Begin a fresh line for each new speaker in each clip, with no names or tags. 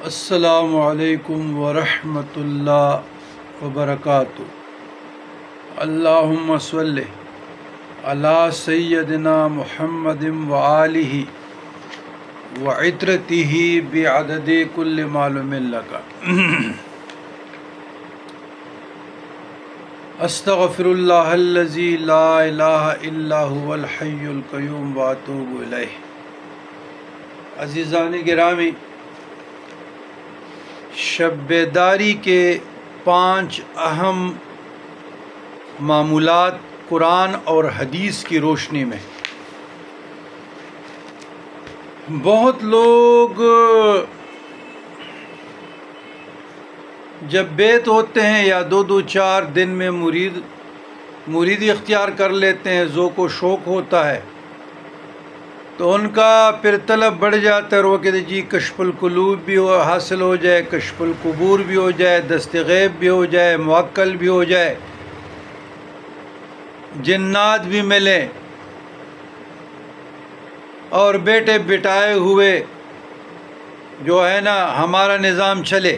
السلام علیکم ورحمۃ اللہ وبرکاتہ۔ اللہم صلی علی سیدنا محمد وآلہ وعطرتہ بعدد کل معلوم لک۔ استغفر اللہ الذی لا الہ الا هو الحی القیوم واتوب الیہ۔ عزیزان گرامی، شب بیداری کے 5 اہم معمولات قرآن اور حدیث کی روشنی میں بہت لوگ جب بیت ہوتے ہیں یا 2-4 دن میں مریدی اختیار کر لیتے ہیں، ذوق و شوق ہوتا ہے، تو ان کا پھر طلب بڑھ جاتا ہے، وہ کہتے جی کشف القلوب بھی حاصل ہو جائے، کشف القبور بھی ہو جائے، دست غیب بھی ہو جائے، موکل بھی ہو جائے، جنات بھی ملیں اور بیٹے بٹائے ہوئے جو ہے نا ہمارا نظام چلے۔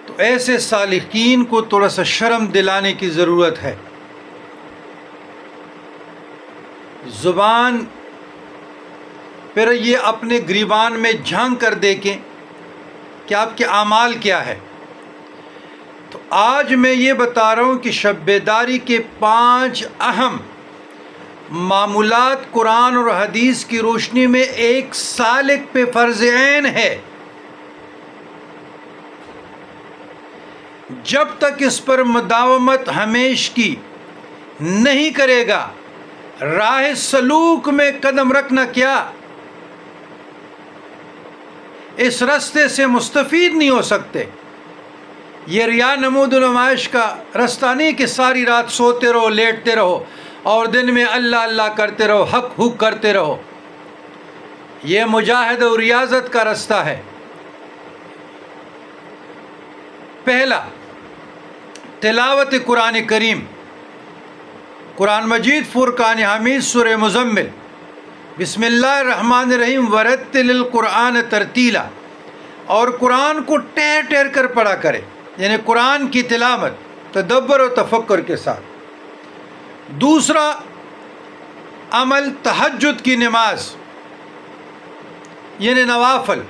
تو ایسے سالکین کو تھوڑا سا شرم دلانے کی ضرورت ہے۔ زبان پھر یہ اپنے گریبان میں جھانک کر دیکھیں کہ آپ کے اعمال کیا ہے۔ تو آج میں یہ بتا رہا ہوں کہ شب بیداری کے 5 اہم معمولات قرآن اور حدیث کی روشنی میں ایک سالک پہ فرض عین ہے۔ جب تک اس پر مداومت ہمیشہ کی نہیں کرے گا، راہ سلوک میں قدم رکھنا کیا، اس رستے سے مستفید نہیں ہو سکتے۔ یہ ریا نمود و نمائش کا رستہ نہیں کہ ساری رات سوتے رہو، لیٹتے رہو اور دن میں اللہ اللہ کرتے رہو، حق حق کرتے رہو۔ یہ مجاہدہ و ریاضت کا رستہ ہے۔ پہلا، تلاوت قرآن کریم، قرآن مجید، فرقان حمید، سورہ مزمل۔ بسم اللہ الرحمن الرحیم، ورتل القرآن ترتیلا، اور قرآن کو ٹہر ٹہر کر پڑھا کرے، یعنی قرآن کی تلاوت تدبر و تفکر کے ساتھ۔ دوسرا عمل، تہجد کی نماز، یعنی نوافل۔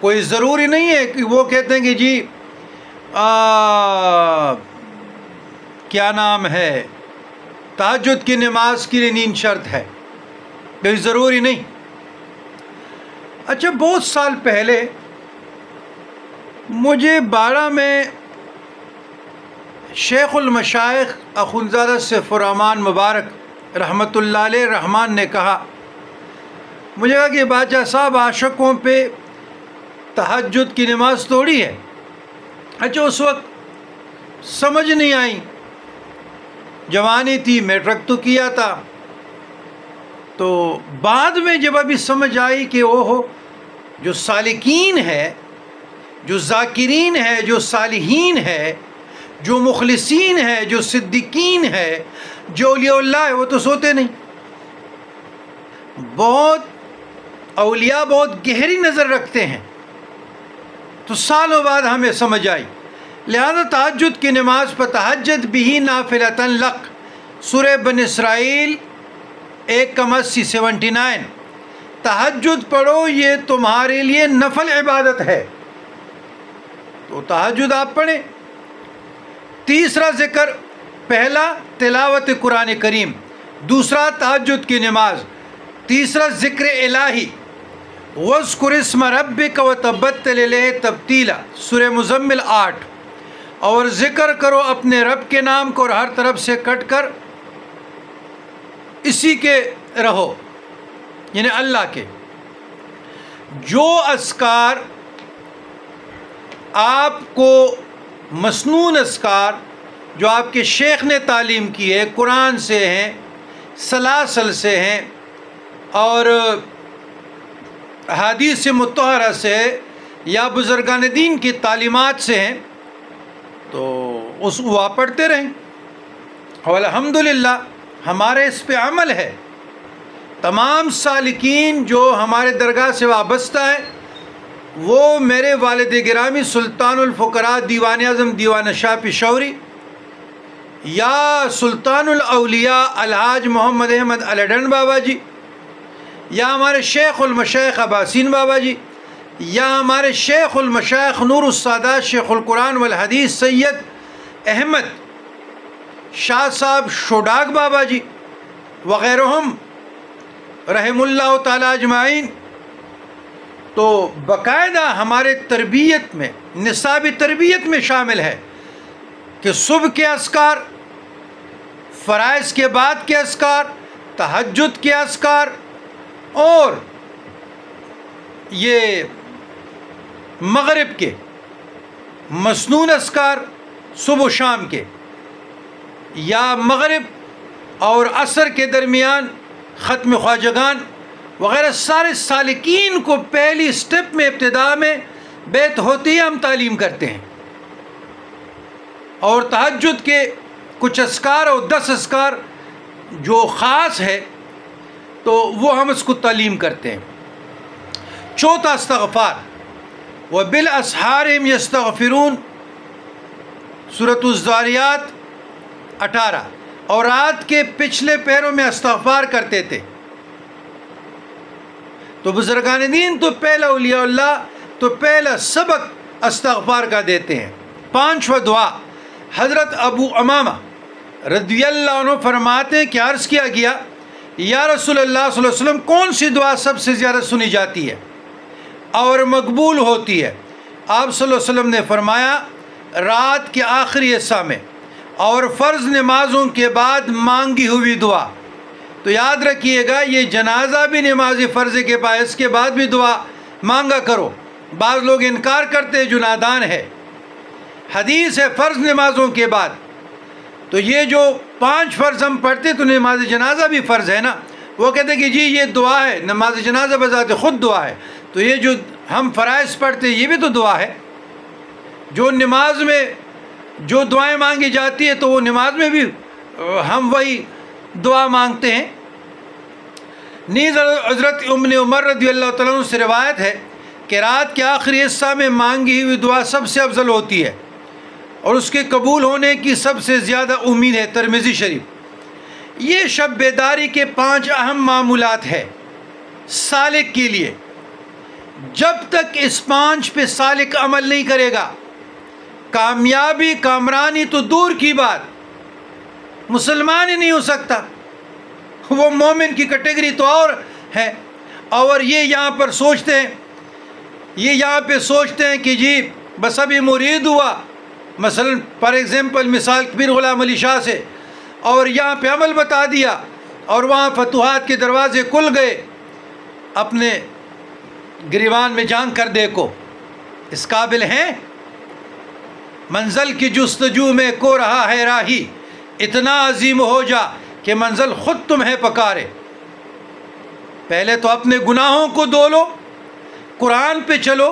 کوئی ضروری نہیں ہے کہ وہ کہتے ہیں کہ جی کیا نام ہے، تہجد کی نماز کے لیے نیند شرط ہے، کوئی ضروری نہیں۔ اچھا، بہت سال پہلے مجھے 12 میں شیخ المشائخ اخوندزادہ سیف الرحمن مبارک رحمۃ اللہ علیہ رحمان نے کہا، مجھے کہا کہ باچا صاحب، عاشقوں پہ تہجد کی نماز توڑی ہے۔ اچھا، اس وقت سمجھ نہیں آئی، جوانی تھی، میٹرک تو کیا تھا۔ تو بعد میں جب ابھی سمجھ آئی کہ اوہو، جو سالکین ہے، جو ذاکرین ہے، جو صالحین ہے، جو مخلصین ہے، جو صدیقین ہے، جو اولیاء اللہ ہے، وہ تو سوتے نہیں۔ بہت اولیاء بہت گہری نظر رکھتے ہیں۔ تو سالوں بعد ہمیں سمجھ آئی، لہذا تہجد کی نماز پر تہجد بھی نافلۃ لک، سورہ بن اسرائیل 1:79، تہجد پڑھو، یہ تمہارے لیے نفل عبادت ہے، تو تہجد آپ پڑھیں۔ تیسرا ذکر، پہلا تلاوت قرآن کریم، دوسرا تہجد کی نماز، تیسرا ذکر الہی، وَاذْكُرِ اسْمَ رَبِّكَ وَتَبَتَّلْ إِلَيْهِ تَبْتِيلًا، سورہ مزمل 8، اور ذکر کرو اپنے رب کے نام کو اور ہر طرف سے کٹ کر اسی کے رہو، یعنی اللہ کے۔ جو اذکار آپ کو مسنون اذکار جو آپ کے شیخ نے تعلیم کی ہے، قرآن سے ہیں، سلاسل سے ہیں اور حدیث مطہرہ سے یا بزرگان دین کی تعلیمات سے ہیں، تو وہ آپ پڑھتے رہیں۔ اور الحمدللہ ہمارے اس پہ عمل ہے۔ تمام سالکین جو ہمارے درگاہ سے وابستہ ہیں وہ میرے والد گرامی سلطان الفقراء دیوان اعظم دیوان شاہ پشاوری یا سلطان الاولیاء الحاج محمد احمد الڈن بابا جی یا ہمارے شیخ المشائخ عباسین بابا جی یا ہمارے شیخ المشائخ نور السادات شیخ القرآن والحدیث سید احمد شاہ صاحب شوڈاگ بابا جی وغیرہم رحم اللہ تعالیٰ اجمعین، تو باقاعدہ ہمارے تربیت میں نصاب تربیت میں شامل ہے کہ صبح کے اذکار، فرائض کے بعد کے اذکار، تہجد کے اذکار اور یہ مغرب کے مسنون اذکار صبح و شام کے، یا مغرب اور عصر کے درمیان ختم خواجگان وغیرہ سارے سالکین کو پہلی سٹیپ میں ابتدا میں بیت ہوتی ہے ہم تعلیم کرتے ہیں، اور تہجد کے کچھ اذکار اور 10 اذکار جو خاص ہے تو وہ ہم اس کو تعلیم کرتے ہیں۔ چوتھا استغفار، وَبِالْأَسْحَارِ يَسْتَغْفِرُونَ سورۃ الذاریات 18، اور رات کے پچھلے پہروں میں استغفار کرتے تھے۔ تو بزرگان دین تو پہلا اولیاء اللہ تو پہلا سبق استغفار کا دیتے ہیں۔ پانچواں دعا، حضرت ابو امامہ رضی اللہ عنہ فرماتے ہیں کہ عرض کیا گیا یا رسول اللہ صلی اللہ علیہ وسلم کون سی دعا سب سے زیادہ سنی جاتی ہے اور مقبول ہوتی ہے؟ آپ صلی اللہ علیہ وسلم نے فرمایا رات کے آخری حصہ میں اور فرض نمازوں کے بعد مانگی ہوئی دعا۔ تو یاد رکھیے گا یہ جنازہ بھی نماز فرض کے بعد، اس کے بعد بھی دعا مانگا کرو۔ بعض لوگ انکار کرتے ہیں جو نادان ہے، حدیث ہے فرض نمازوں کے بعد، تو یہ جو 5 فرض ہم پڑھتے تو نماز جنازہ بھی فرض ہے نا، وہ کہتے ہیں کہ جی یہ دعا ہے، نماز جنازہ بذات خود دعا ہے، تو یہ جو ہم فرائض پڑھتے یہ بھی تو دعا ہے۔ جو نماز میں جو دعائیں مانگی جاتی ہے تو وہ نماز میں بھی ہم وہی دعا مانگتے ہیں۔ نیز حضرت ام عمر رضی اللہ تعالیٰ عنہ سے روایت ہے کہ رات کے آخری حصہ میں مانگی ہوئی دعا سب سے افضل ہوتی ہے اور اس کے قبول ہونے کی سب سے زیادہ امید ہے، ترمذی شریف۔ یہ شب بیداری کے 5 اہم معمولات ہے سالک کے لیے۔ جب تک اس 5 پہ سالک عمل نہیں کرے گا، کامیابی کامرانی تو دور کی بات، مسلمان ہی نہیں ہو سکتا، وہ مومن کی کیٹیگری تو اور ہے۔ اور یہ یہاں پر سوچتے ہیں، یہ یہاں پہ سوچتے ہیں کہ جی بس ابھی مرید ہوا، مثلا فار ایگزامپل مثال پیر غلام علی شاہ سے، اور یہاں پہ عمل بتا دیا اور وہاں فتوحات کے دروازے کھل گئے، اپنے گریبان میں جان کر دیکھو اس قابل ہیں؟ منزل کی جستجو میں کو رہا ہے راہی، اتنا عظیم ہو جا کہ منزل خود تمہیں پکارے۔ پہلے تو اپنے گناہوں کو دھو لو، قرآن پہ چلو،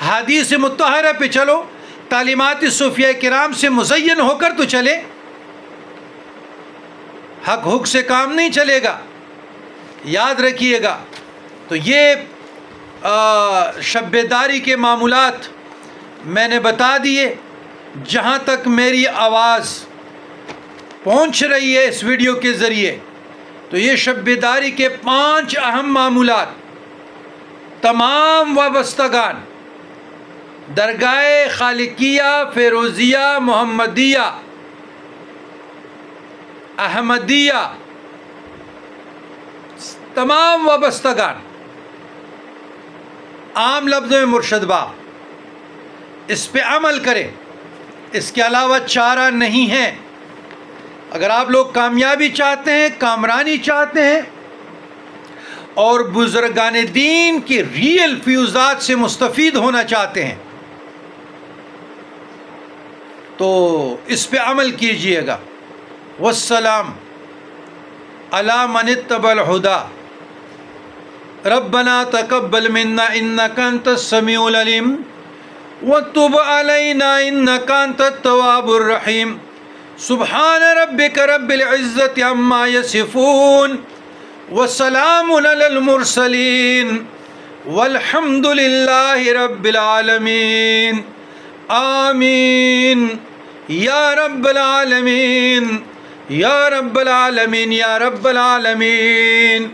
حدیث مطہرہ پہ چلو، تعلیمات صوفیہ کرام سے مزین ہو کر تو چلے۔ حق سے کام نہیں چلے گا، یاد رکھیے گا۔ تو یہ شب بیداری کے معمولات میں نے بتا دیے۔ جہاں تک میری آواز پہنچ رہی ہے اس ویڈیو کے ذریعے، تو یہ شب بیداری کے 5 اہم معمولات تمام وابستگان درگاہ خالقیہ، فیروزیہ، محمدیہ، احمدیہ، تمام وابستگان عام لفظوں میں مرشد باغ اس پہ عمل کریں، اس کے علاوہ چارہ نہیں ہے۔ اگر آپ لوگ کامیابی چاہتے ہیں، کامرانی چاہتے ہیں اور بزرگان دین کی ریئل فیوزات سے مستفید ہونا چاہتے ہیں تو اس پہ عمل کیجئے گا۔ والسلام علی من اتبع الہدی، ربنا تقبل منا انک انت السمیع العلیم وتب علینا انک انت التواب الرحیم۔ سبحان ربک رب العزت عما یصفون وسلام علی المرسلین والحمد للہ رب العالمین. آمین یا رب العالمین یا رب العالمین یا رب العالمین.